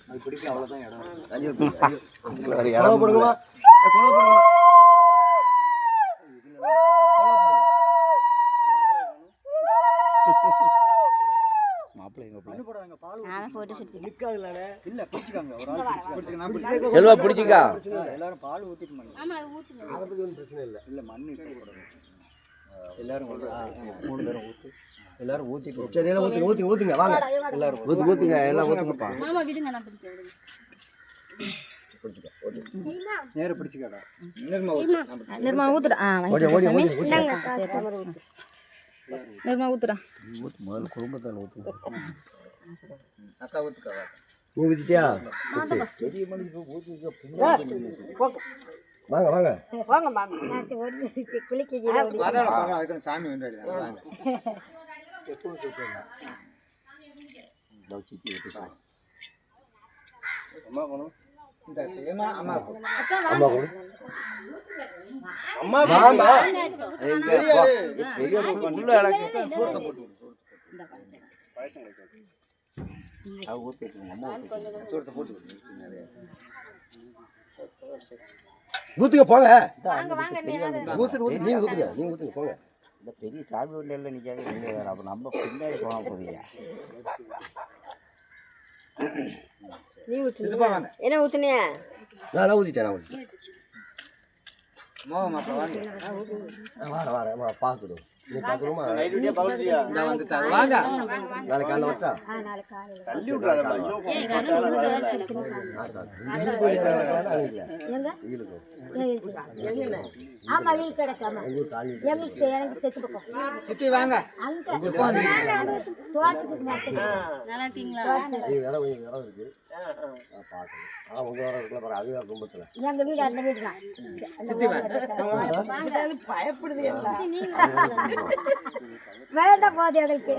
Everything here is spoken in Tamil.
அது பிடிக்கும் அவ்வளவுதான் இடம். எல்லாரும் பால் ஊத்திட்டு இல்ல மண்ணு எல்லாரும் எல்லாரும் ஊத்துங்க வாங்க எல்லாரும் ஊத்துங்க எல்லாம் ஊத்துங்கப்பா மாமா விடுங்க நான் பிடிக்கிறேன் நேரா பிடிச்சுக்கடா நிர்மா ஊத்துடா ஓடி நிர்மா ஊத்துடா ஊத்து முதல்ல குடும்பத்தால ஊத்து அக்கா ஊத்துக்கா நீ ஊத்திட்டியா நான் தான் ஃபர்ஸ்ட் பெரிய மணிக்கு ஊத்துங்க வாங்க வாங்க வாங்க மாமா நான் ஓடி குளிக்கீங்க பாரு அதுக்கு சாமி வேண்டாடி வாங்க எப்போ சொல்றீங்க லோச்சிட்டி ஊத்துடா அம்மா போணும் இந்த ஏமா அம்மா அக்கா வாங்க அம்மா வாமா பெரிய உள்ள அடக்கு சோத்த போட்டு இந்த பாயசம் வைக்க அது ஊத்திட்டு அம்மா சோத்த போட்டு நிறைய ஊத்துங்க போங்க வாங்க வாங்க ஊத்துங்க நீங்க ஊத்துங்க போங்க இந்த பெரிய சாமி உள்ள எல்லாம் நிக்காங்க நீங்க வேற அப்ப நம்ம பின்னாடி போனா போறீங்க நீ ஊத்துங்க என்ன ஊத்துனியா நான் ஊத்திட்டேன் மாமா வாங்க வர பாக்குது நீ பாக்குறோமா நைட் விடிய பாக்குறியா நான் வந்துட்டேன் வாங்க நாளைக்கு காலைல வரட்டா நாளைக்கு காலைல தள்ளி விட்றாத ஐயோ எங்க ஆமா வீல் கடக்காம எங்களுக்கு தெக்கு பக்கம் சித்தி வாங்க அங்க தோட்டத்துக்கு மாட்டேங்க நல்லா இருக்கீங்களா நீ வேற இருக்கு பாக்கணும் உங்க வர இருக்குல பாரு அது கும்பத்துல எங்க வீடு அந்த வீடு தான் சித்தி வாங்க பயப்படுது எல்லாம் வேண்டாம் போதே அதுக்கு